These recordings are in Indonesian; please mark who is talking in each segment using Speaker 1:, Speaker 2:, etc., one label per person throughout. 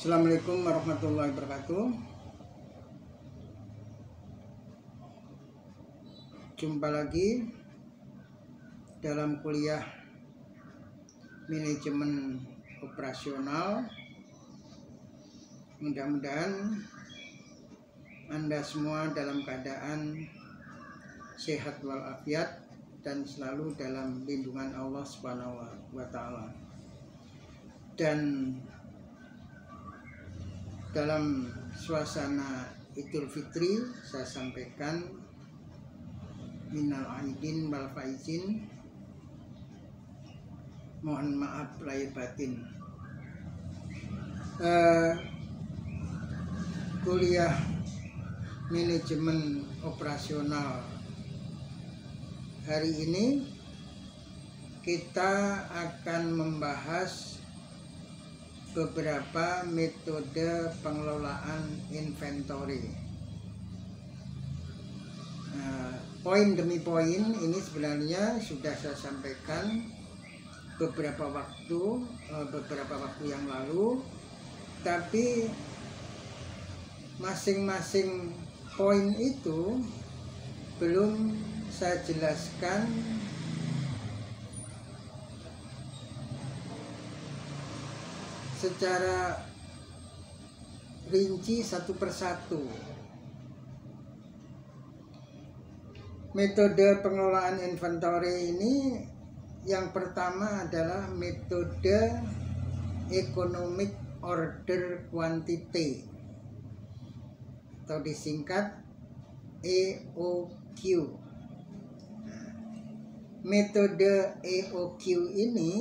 Speaker 1: Assalamualaikum warahmatullahi wabarakatuh. Jumpa lagi dalam kuliah manajemen operasional. Mudah-mudahan Anda semua dalam keadaan sehat walafiat dan selalu dalam lindungan Allah Subhanahu wa Ta'ala. Dan dalam suasana Idul Fitri, saya sampaikan minal aidin wal faizin, mohon maaf lahir batin. Kuliah manajemen operasional hari ini kita akan membahas beberapa metode pengelolaan inventory. Poin demi poin ini sebenarnya sudah saya sampaikan beberapa waktu yang lalu, tapi masing-masing poin itu belum saya jelaskan secara rinci satu persatu. Metode pengelolaan inventory ini yang pertama adalah metode economic order quantity atau disingkat EOQ. Metode EOQ ini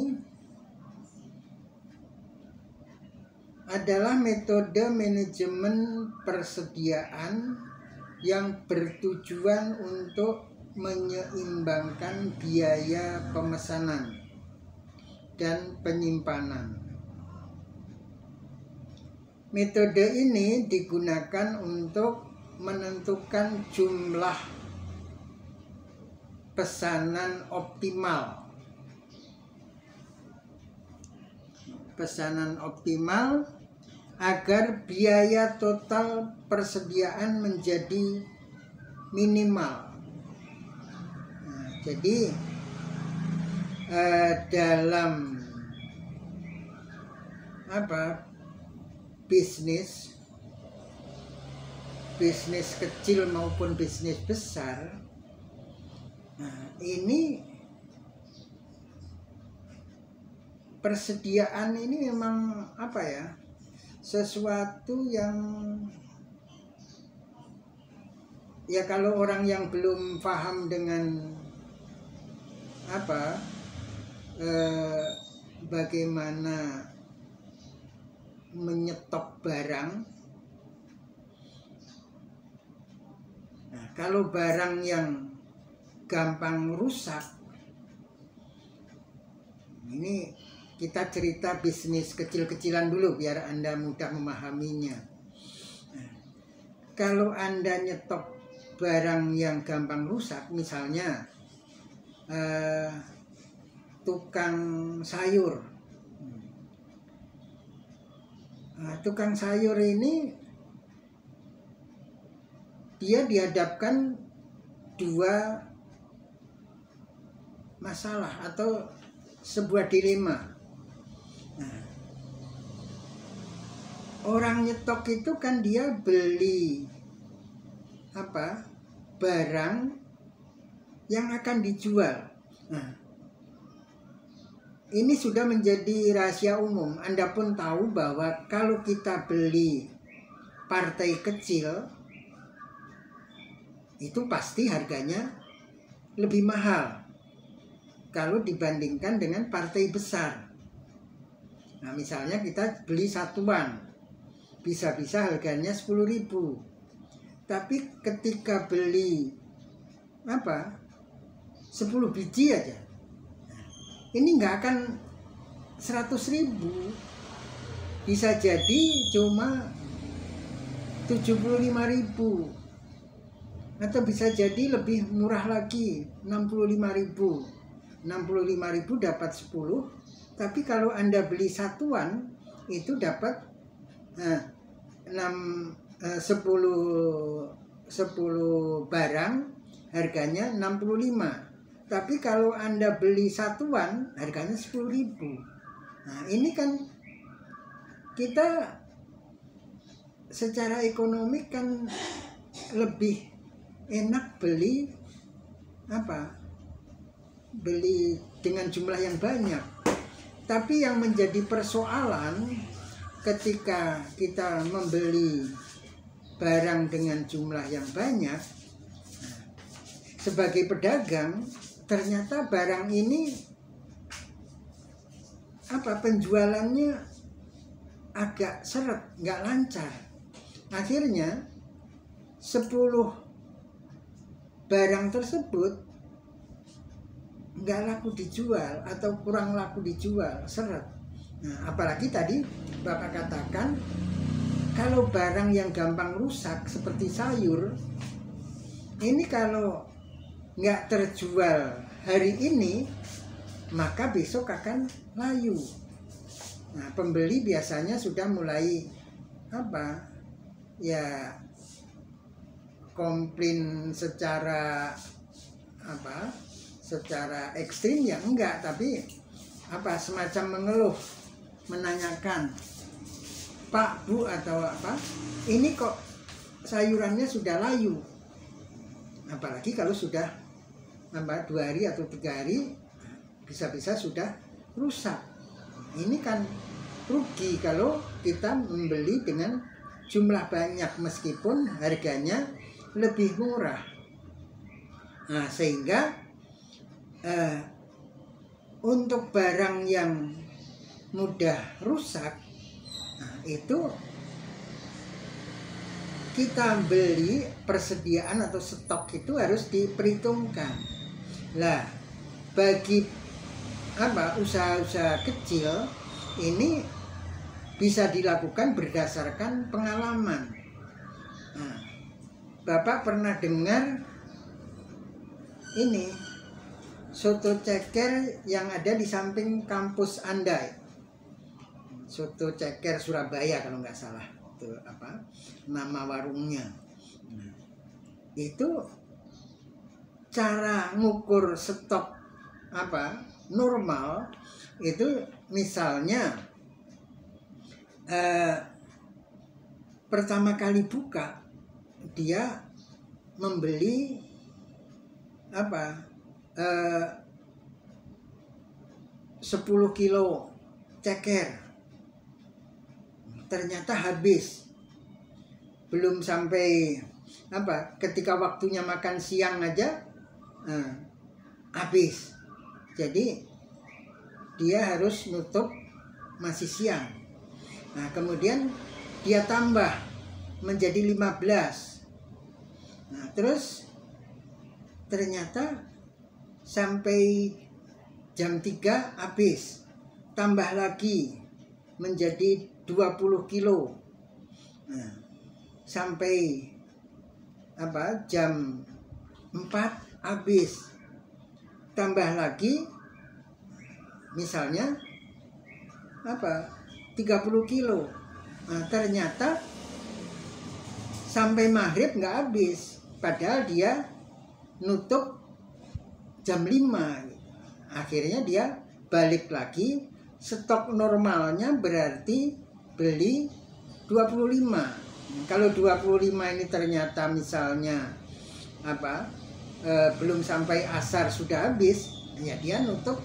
Speaker 1: adalah metode manajemen persediaan yang bertujuan untuk menyeimbangkan biaya pemesanan dan penyimpanan. Metode ini digunakan untuk menentukan jumlah pesanan optimal. Pesanan optimal agar biaya total persediaan menjadi minimal. Jadi dalam bisnis kecil maupun bisnis besar, ini persediaan ini memang sesuatu yang kalau orang yang belum paham dengan bagaimana menyetok barang, kalau barang yang gampang rusak, ini kita cerita bisnis kecil-kecilan dulu biar Anda mudah memahaminya. Kalau Anda nyetok barang yang gampang rusak, misalnya tukang sayur. Tukang sayur ini dia dihadapkan dua masalah atau sebuah dilema. Orang nyetok itu kan dia beli barang yang akan dijual. Ini sudah menjadi rahasia umum. Anda pun tahu bahwa kalau kita beli partai kecil, itu pasti harganya lebih mahal kalau dibandingkan dengan partai besar. Misalnya kita beli satuan, bisa-bisa harganya 10.000. Tapi ketika beli 10 biji aja, ini nggak akan 100.000, bisa jadi cuma 75.000, atau bisa jadi lebih murah lagi 65.000. 65.000 dapat 10, tapi kalau Anda beli satuan itu dapat Nah, 10 barang harganya 65. Tapi kalau Anda beli satuan harganya 10.000. Nah, ini kan kita secara ekonomi kan lebih enak beli beli dengan jumlah yang banyak. Tapi yang menjadi persoalan ketika kita membeli barang dengan jumlah yang banyak, sebagai pedagang ternyata barang ini penjualannya agak seret, nggak lancar. Akhirnya 10 barang tersebut nggak laku dijual atau kurang laku dijual, seret. Nah, apalagi tadi Bapak katakan kalau barang yang gampang rusak seperti sayur, ini kalau nggak terjual hari ini maka besok akan layu. Nah, pembeli biasanya sudah mulai komplain secara ekstrim ya enggak, tapi semacam mengeluh, menanyakan, Pak, Bu, atau ini kok sayurannya sudah layu. Apalagi kalau sudah 2 hari atau 3 hari bisa-bisa sudah rusak. Ini kan rugi kalau kita membeli dengan jumlah banyak meskipun harganya lebih murah. Nah, sehingga untuk barang yang mudah rusak, itu kita beli, persediaan atau stok itu harus diperhitungkan. Lah, bagi usaha-usaha kecil ini bisa dilakukan berdasarkan pengalaman. Nah, Bapak pernah dengar ini soto ceker yang ada di samping kampus Andai, soto ceker Surabaya kalau nggak salah, itu nama warungnya. Nah, itu cara ngukur stok normal itu misalnya pertama kali buka dia membeli 10 kilo ceker, ternyata habis, belum sampai ketika waktunya makan siang aja habis. Jadi dia harus nutup masih siang. Nah, kemudian dia tambah menjadi 15. Nah, terus ternyata sampai jam 3 habis. Tambah lagi menjadi 20 kilo. Nah, sampai jam 4 habis. Tambah lagi misalnya 30 kilo. Nah, ternyata sampai maghrib nggak habis, padahal dia nutup jam 5. Akhirnya dia balik lagi, stok normalnya berarti beli 25. Kalau 25 ini ternyata misalnya belum sampai asar sudah habis, ya dia nutup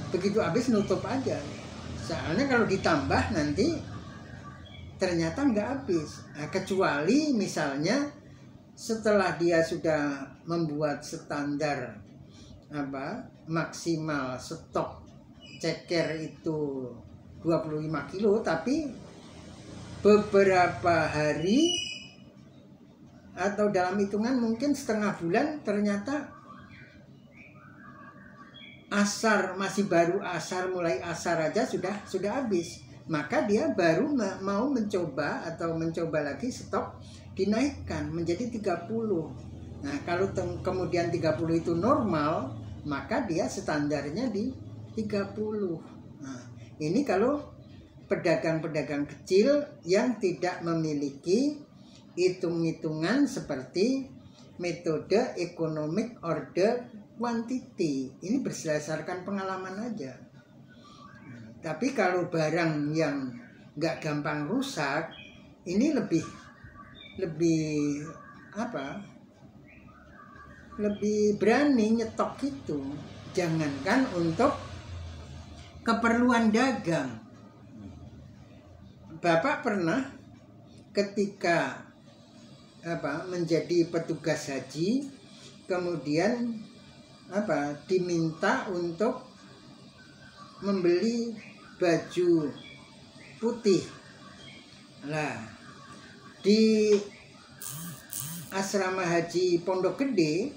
Speaker 1: begitu habis nutup aja. Soalnya kalau ditambah nanti ternyata nggak habis. Nah, kecuali misalnya setelah dia sudah membuat standar maksimal stok ceker itu 25 kilo, tapi beberapa hari atau dalam hitungan mungkin setengah bulan ternyata asar, masih baru asar, mulai asar aja sudah habis, maka dia baru mau mencoba lagi stok dinaikkan menjadi 30. Nah, kalau kemudian 30 itu normal, maka dia standarnya di 30. Nah, ini kalau pedagang-pedagang kecil yang tidak memiliki hitung-hitungan seperti metode economic order quantity. Ini berdasarkan pengalaman aja. Tapi kalau barang yang nggak gampang rusak, ini lebih lebih berani nyetok itu. Jangankan untuk keperluan dagang. Bapak pernah ketika menjadi petugas haji, kemudian diminta untuk membeli baju putih. Nah, di asrama haji Pondok Gede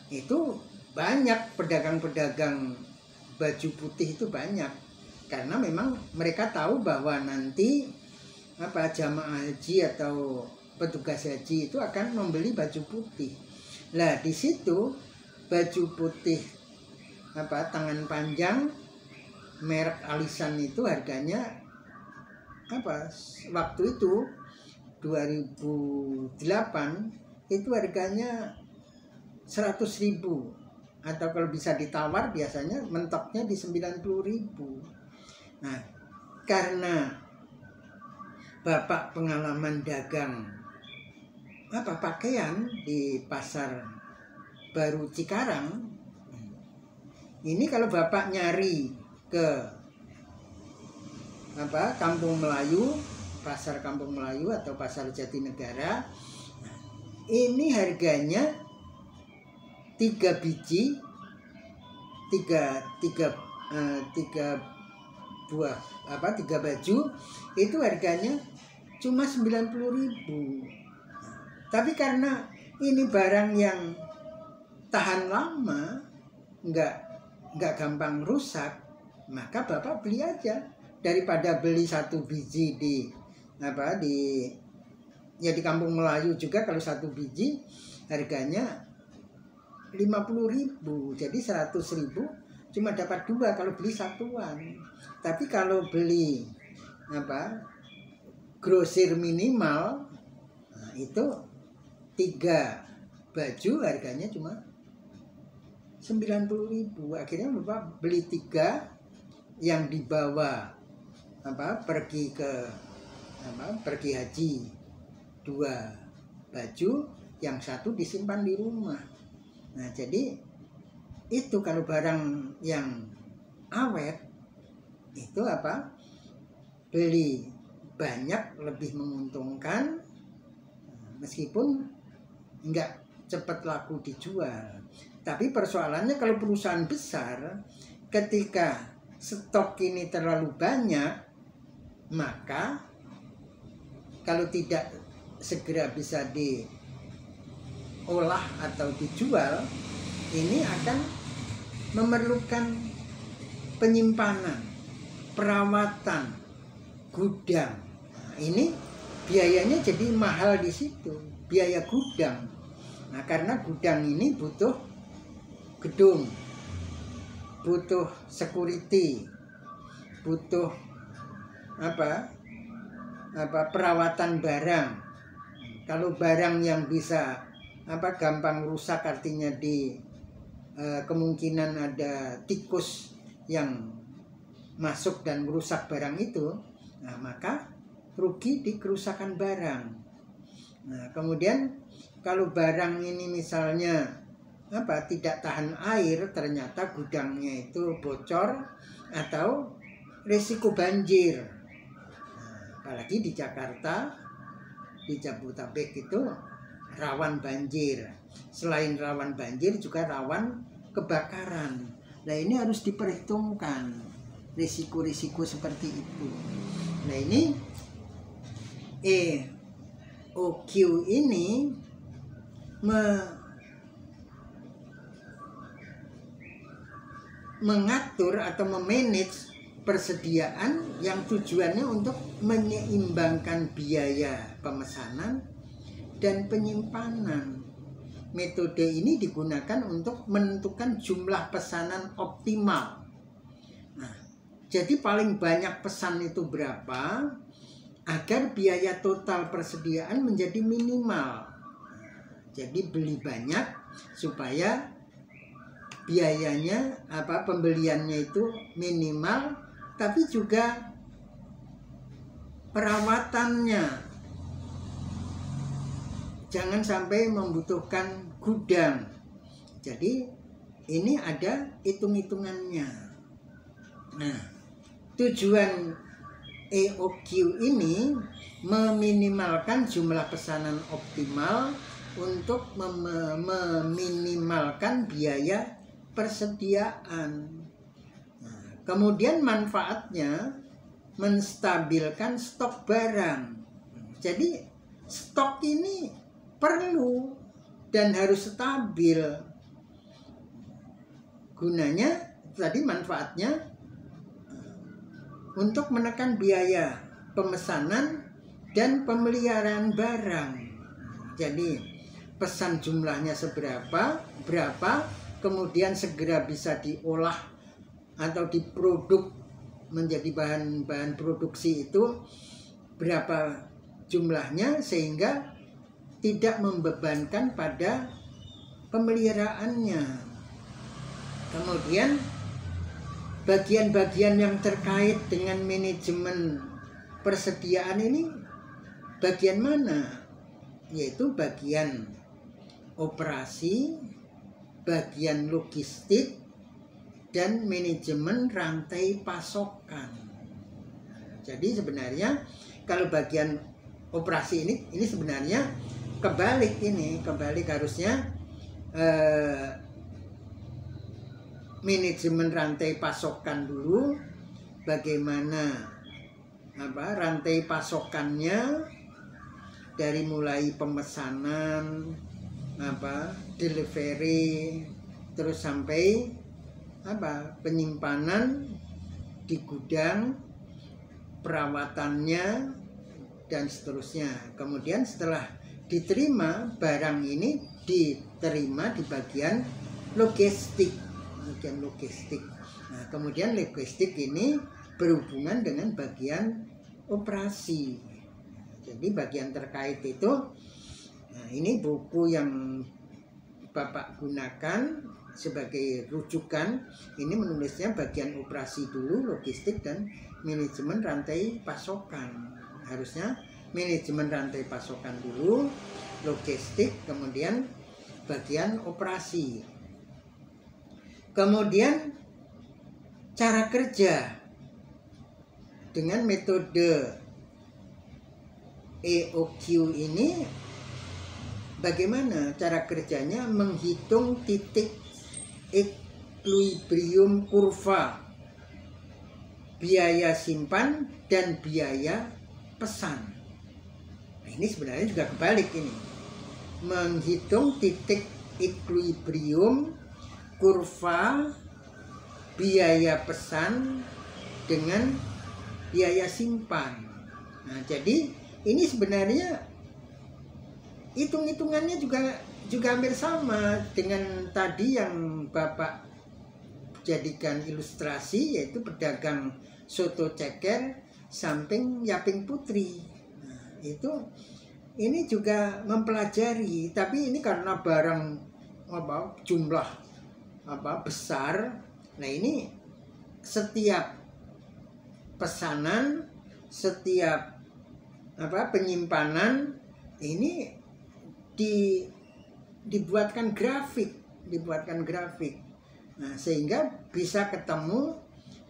Speaker 1: itu banyak pedagang-pedagang baju putih, itu banyak, karena memang mereka tahu bahwa nanti jamaah haji atau petugas haji itu akan membeli baju putih. Nah, di situ baju putih tangan panjang merek Alisan itu harganya waktu itu 2008 itu harganya 100.000, atau kalau bisa ditawar biasanya mentoknya di 90.000. Nah, karena Bapak pengalaman dagang pakaian di Pasar Baru Cikarang, ini kalau Bapak nyari ke Kampung Melayu, Pasar Kampung Melayu atau Pasar Jatinegara, ini harganya 3 biji, 3 buah 3 baju itu harganya cuma 90.000. Tapi karena ini barang yang tahan lama, nggak gampang rusak, maka Bapak beli aja, daripada beli 1 biji di Kampung Melayu juga. Kalau 1 biji harganya 50.000, jadi 100.000 cuma dapat 2 kalau beli satuan. Tapi kalau beli grosir minimal, itu 3 baju harganya cuma 90.000. Akhirnya Bapak beli 3 yang dibawa pergi haji, 2 baju, yang 1 disimpan di rumah. Nah, jadi itu kalau barang yang awet itu beli banyak lebih menguntungkan, meskipun nggak cepat laku dijual. Tapi persoalannya kalau perusahaan besar, ketika stok ini terlalu banyak, maka kalau tidak segera bisa diolah atau dijual, ini akan memerlukan penyimpanan, perawatan, gudang. Nah, ini biayanya jadi mahal di situ, biaya gudang. Nah, karena gudang ini butuh gedung, butuh security, butuh perawatan barang. Kalau barang yang bisa gampang rusak, artinya kemungkinan ada tikus yang masuk dan merusak barang itu, nah maka rugi di kerusakan barang. Nah, kemudian kalau barang ini misalnya tidak tahan air, ternyata gudangnya itu bocor atau risiko banjir. Nah, apalagi di Jakarta, di Jabodetabek itu rawan banjir. Selain rawan banjir juga rawan kebakaran. Nah, ini harus diperhitungkan risiko-risiko seperti itu. Nah, ini EOQ ini mengatur atau memanage persediaan yang tujuannya untuk menyeimbangkan biaya pemesanan dan penyimpanan. Metode ini digunakan untuk menentukan jumlah pesanan optimal. Nah, Jadi paling banyak pesan itu berapa agar biaya total persediaan menjadi minimal. Jadi beli banyak supaya biayanya pembeliannya itu minimal, tapi juga perawatannya jangan sampai membutuhkan gudang. Jadi ini ada hitung-hitungannya. Nah, tujuan EOQ ini meminimalkan jumlah pesanan optimal untuk meminimalkan biaya persediaan. Nah, kemudian manfaatnya menstabilkan stok barang. Jadi stok ini perlu dan harus stabil. Gunanya tadi manfaatnya untuk menekan biaya pemesanan dan pemeliharaan barang. Jadi pesan jumlahnya berapa, kemudian segera bisa diolah atau diproduk menjadi bahan-bahan produksi itu berapa jumlahnya, sehingga tidak membebankan pada pemeliharaannya. Kemudian bagian-bagian yang terkait dengan manajemen persediaan ini bagian mana? Yaitu bagian operasi, bagian logistik, dan manajemen rantai pasokan. Jadi sebenarnya kalau bagian operasi ini sebenarnya kebalik harusnya manajemen rantai pasokan dulu, bagaimana rantai pasokannya dari mulai pemesanan, delivery, terus sampai penyimpanan di gudang, perawatannya, dan seterusnya. Kemudian setelah diterima, barang ini diterima di bagian logistik. Nah, kemudian logistik ini berhubungan dengan bagian operasi. Jadi bagian terkait itu, nah ini buku yang Bapak gunakan sebagai rujukan. Ini menulisnya bagian operasi dulu, logistik dan manajemen rantai pasokan. Harusnya manajemen rantai pasokan dulu, logistik, kemudian bagian operasi. Kemudian cara kerja dengan metode EOQ ini, bagaimana cara kerjanya? Menghitung titik equilibrium kurva biaya simpan dan biaya pesan. Nah, ini sebenarnya juga kebalik ini. Menghitung titik equilibrium kurva biaya pesan dengan biaya simpan. Nah, jadi ini sebenarnya hitung-hitungannya juga hampir sama dengan tadi yang Bapak jadikan ilustrasi, yaitu pedagang soto ceker samping Yaping Putri. Nah, ini juga mempelajari, tapi ini karena barang jumlah besar. Nah, ini setiap pesanan, setiap penyimpanan ini dibuatkan grafik. Nah, sehingga bisa ketemu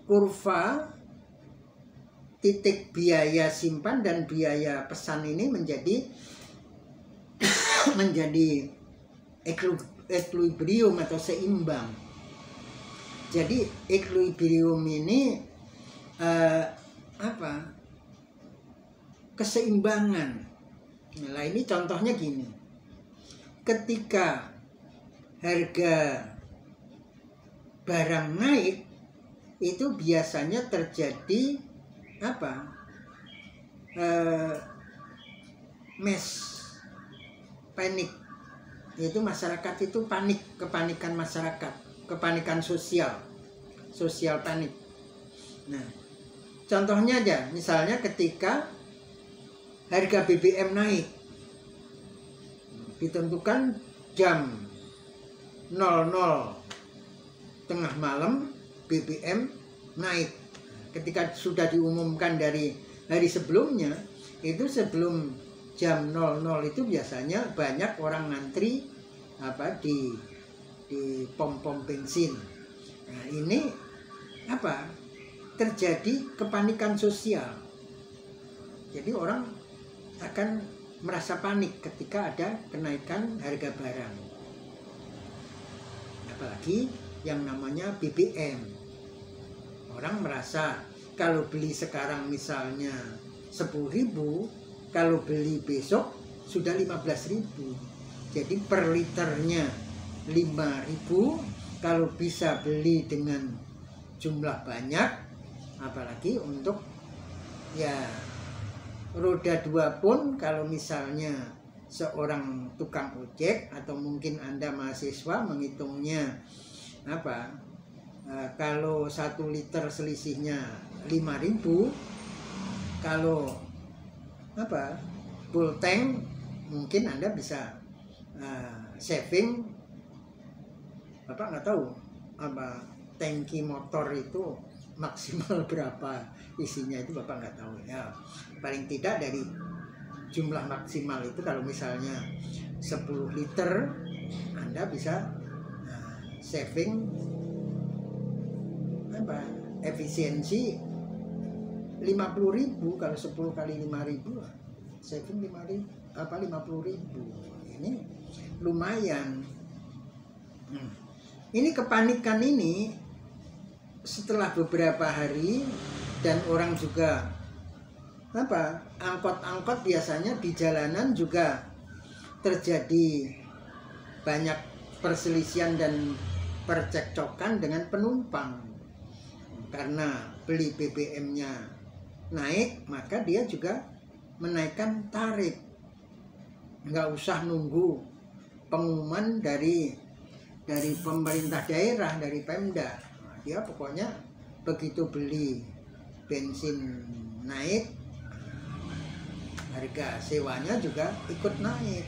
Speaker 1: kurva titik biaya simpan dan biaya pesan ini menjadi equilibrium atau seimbang. Jadi equilibrium ini keseimbangan. Nah, ini contohnya gini. Ketika harga barang naik, itu biasanya terjadi panik. Yaitu masyarakat itu panik, kepanikan masyarakat, kepanikan sosial panik. Nah, contohnya aja, misalnya ketika harga BBM naik, ditentukan jam 00 tengah malam BBM naik. Ketika sudah diumumkan dari hari sebelumnya, itu sebelum jam 00 itu biasanya banyak orang ngantri di pom-pom bensin. Nah, ini terjadi kepanikan sosial. Jadi orang akan merasa panik ketika ada kenaikan harga barang. Apalagi yang namanya BBM. Orang merasa kalau beli sekarang misalnya 10.000, kalau beli besok sudah 15.000. Jadi per liternya 5.000, kalau bisa beli dengan jumlah banyak, apalagi untuk roda 2 pun, kalau misalnya seorang tukang ojek atau mungkin Anda mahasiswa menghitungnya kalau 1 liter selisihnya 5.000, kalau full tank mungkin Anda bisa saving, Bapak nggak tahu tangki motor itu maksimal berapa isinya, itu Bapak nggak tahu ya. Paling tidak dari jumlah maksimal itu, kalau misalnya 10 liter Anda bisa saving efisiensi 50.000. Kalau 10 kali 5.000 saving 50.000. Ini lumayan. Ini kepanikan ini setelah beberapa hari, dan orang juga angkot-angkot biasanya di jalanan juga terjadi banyak perselisihan dan percekcokan dengan penumpang. Karena beli BBM-nya naik, maka dia juga menaikkan tarif. Nggak usah nunggu pengumuman dari pemerintah daerah, dari Pemda. Dia pokoknya begitu beli bensin naik, harga sewanya juga ikut naik.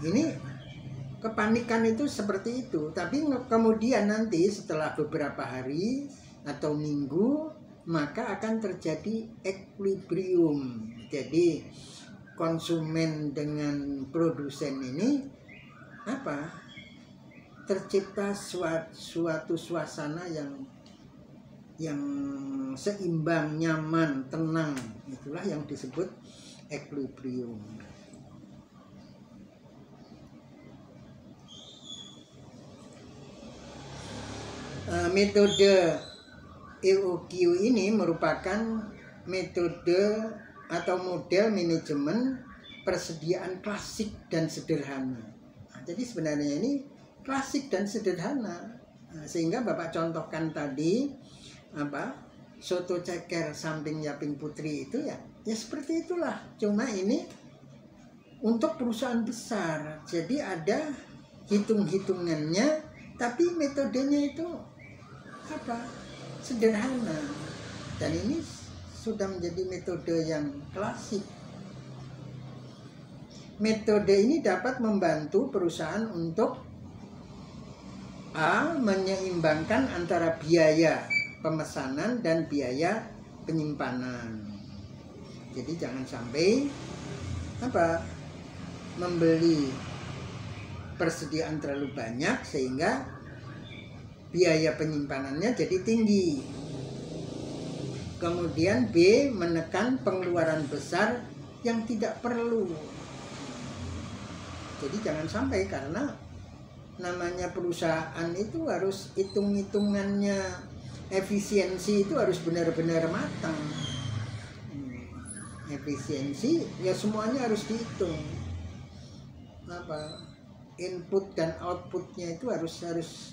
Speaker 1: Ini kepanikan itu seperti itu. Tapi kemudian nanti setelah beberapa hari atau minggu, maka akan terjadi equilibrium. Jadi konsumen dengan produsen ini tercipta suatu suasana yang seimbang, nyaman, tenang. Itulah yang disebut equilibrium. Metode EOQ ini merupakan metode atau model manajemen persediaan klasik dan sederhana. Jadi sebenarnya ini klasik dan sederhana. Sehingga Bapak contohkan tadi soto ceker samping Yaping Putri itu ya seperti itulah. Cuma ini untuk perusahaan besar. Jadi ada hitung-hitungannya, tapi metodenya itu sederhana. Dan ini sudah menjadi metode yang klasik. Metode ini dapat membantu perusahaan untuk menyeimbangkan antara biaya pemesanan dan biaya penyimpanan. Jadi jangan sampai membeli persediaan terlalu banyak sehingga biaya penyimpanannya jadi tinggi. Kemudian B, menekan pengeluaran besar yang tidak perlu. Jadi jangan sampai, karena namanya perusahaan itu harus hitung-hitungannya, efisiensi itu harus benar-benar matang. Efisiensi ya semuanya harus dihitung. Input dan outputnya itu harus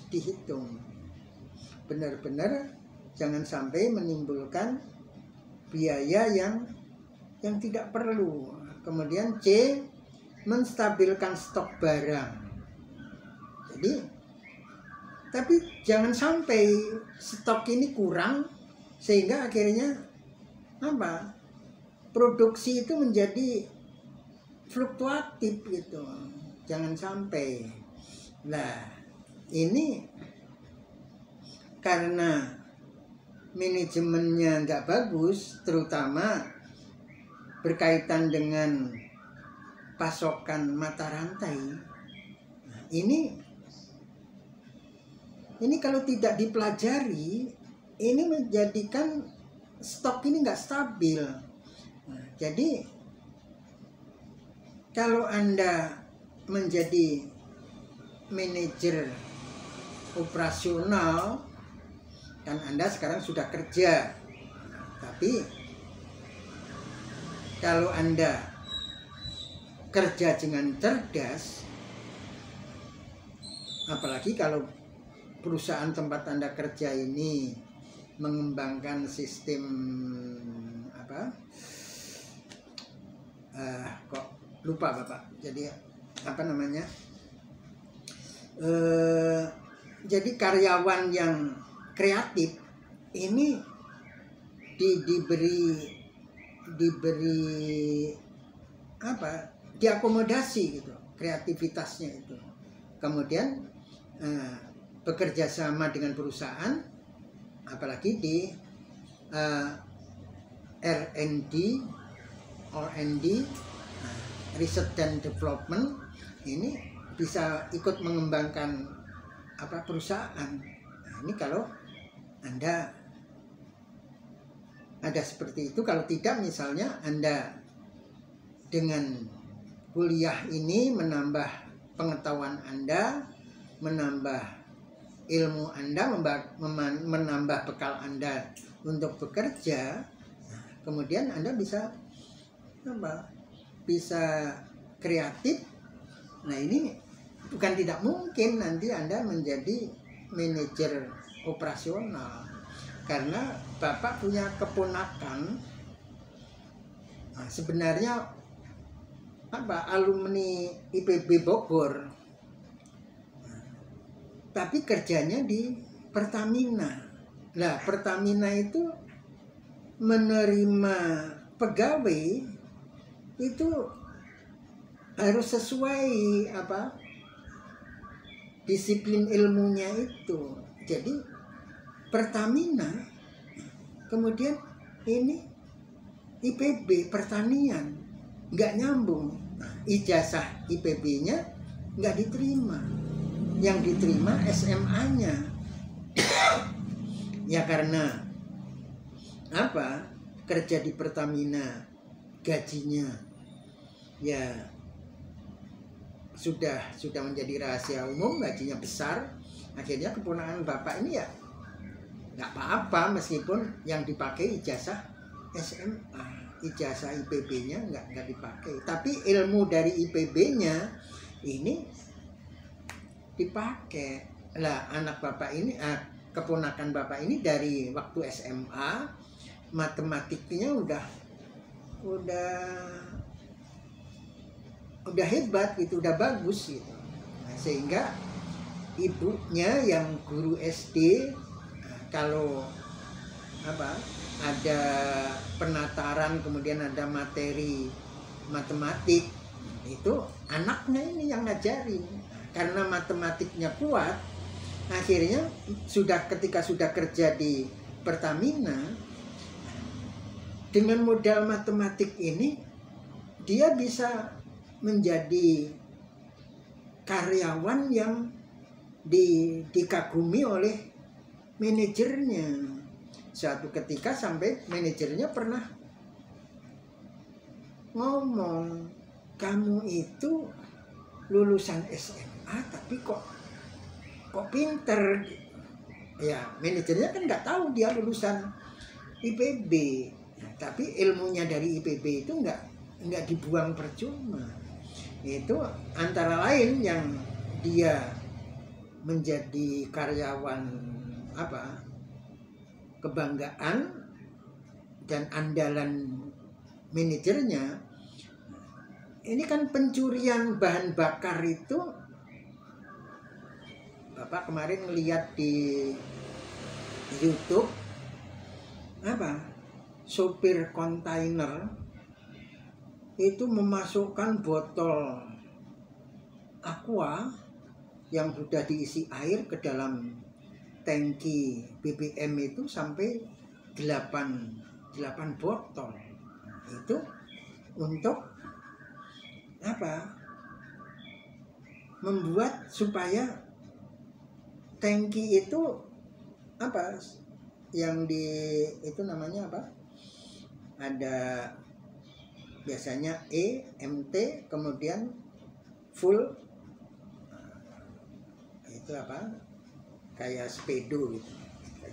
Speaker 1: dihitung. Benar-benar jangan sampai menimbulkan biaya yang tidak perlu. Kemudian C, menstabilkan stok barang. Jadi Tapi jangan sampai stok ini kurang sehingga akhirnya apa? Produksi itu menjadi fluktuatif gitu. Jangan sampai. Nah, ini karena manajemennya nggak bagus, terutama berkaitan dengan pasokan mata rantai. Nah, ini kalau tidak dipelajari, ini menjadikan stok ini nggak stabil. Nah, jadi kalau Anda menjadi manajer operasional, kan Anda sekarang sudah kerja, tapi kalau Anda kerja dengan cerdas, apalagi kalau perusahaan tempat Anda kerja ini mengembangkan sistem apa? Kok lupa Bapak. Jadi apa namanya? Jadi karyawan yang kreatif ini diberi apa? Diakomodasi gitu, kreativitasnya itu. Kemudian bekerja sama dengan perusahaan, apalagi di R&D, Research and Development, ini bisa ikut mengembangkan apa perusahaan. Nah, ini kalau Anda ada seperti itu. Kalau tidak, misalnya Anda dengan kuliah ini menambah pengetahuan Anda, menambah ilmu Anda, menambah bekal Anda untuk bekerja. Kemudian Anda bisa apa? Bisa kreatif. Nah, ini bukan tidak mungkin nanti Anda menjadi manajer operasional, karena Bapak punya keponakan. Nah, sebenarnya apa? Alumni IPB Bogor, tapi kerjanya di Pertamina. Nah, Pertamina itu menerima pegawai itu harus sesuai apa? Disiplin ilmunya itu. Jadi Pertamina, kemudian ini IPB pertanian, nggak nyambung. Ijazah IPB-nya nggak diterima. Yang diterima SMA-nya. Ya karena apa? Kerja di Pertamina gajinya ya sudah menjadi rahasia umum, gajinya besar. Akhirnya keponakan Bapak ini ya nggak apa-apa meskipun yang dipakai ijazah SMA, ijazah IPB-nya nggak dipakai, tapi ilmu dari IPB-nya ini dipakai. Lah anak Bapak ini, keponakan Bapak ini dari waktu SMA matematiknya udah hebat gitu, udah bagus gitu. Nah, sehingga ibunya yang guru SD, kalau apa ada penataran kemudian ada materi matematik, itu anaknya ini yang ngajarin. Karena matematiknya kuat, akhirnya ketika sudah kerja di Pertamina, dengan modal matematik ini dia bisa menjadi karyawan yang dikagumi oleh manajernya. Suatu ketika sampai manajernya pernah ngomong, kamu itu lulusan SMA tapi kok pinter. Ya manajernya kan nggak tahu dia lulusan IPB, tapi ilmunya dari IPB itu nggak dibuang percuma. Itu antara lain yang dia menjadi karyawan apa kebanggaan dan andalan manajernya. Ini kan pencurian bahan bakar itu Bapak kemarin lihat di YouTube sopir kontainer itu memasukkan botol aqua yang sudah diisi air ke dalam tangki BBM itu sampai 8 botol. Itu untuk membuat supaya tangki itu yang itu namanya ada biasanya MT, kemudian full, itu kayak speedo gitu,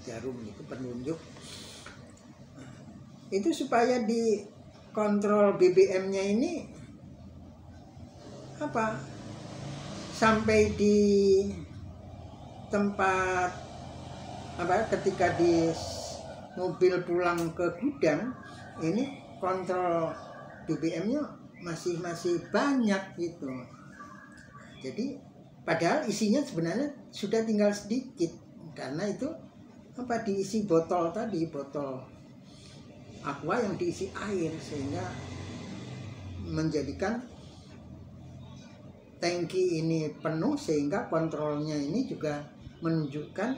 Speaker 1: jarum itu penunjuk. Itu supaya di kontrol BBM-nya ini sampai di tempat ketika di mobil pulang ke gudang ini kontrol BBM-nya masih banyak gitu. Jadi padahal isinya sebenarnya sudah tinggal sedikit, karena itu diisi botol tadi, botol aqua yang diisi air, sehingga menjadikan tangki ini penuh, sehingga kontrolnya ini juga menunjukkan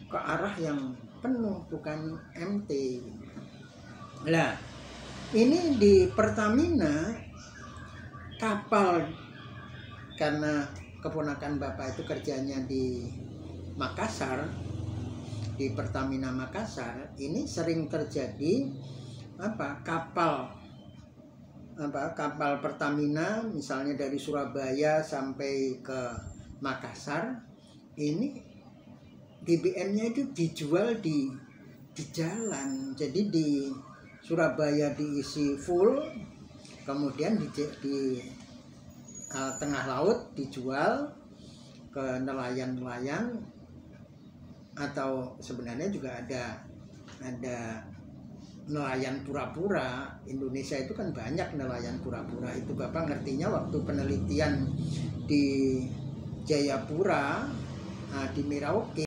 Speaker 1: ke arah yang penuh, bukan MT. Nah, ini di Pertamina kapal, karena keponakan Bapak itu kerjanya di Makassar, di Pertamina Makassar, ini sering terjadi kapal Pertamina misalnya dari Surabaya sampai ke Makassar, ini BBM-nya itu dijual di jalan. Jadi di Surabaya diisi full, kemudian di tengah laut dijual ke nelayan-nelayan, atau sebenarnya juga ada nelayan pura-pura. Indonesia itu kan banyak nelayan pura-pura. Itu Bapak ngertinya waktu penelitian di Jayapura, di Merauke.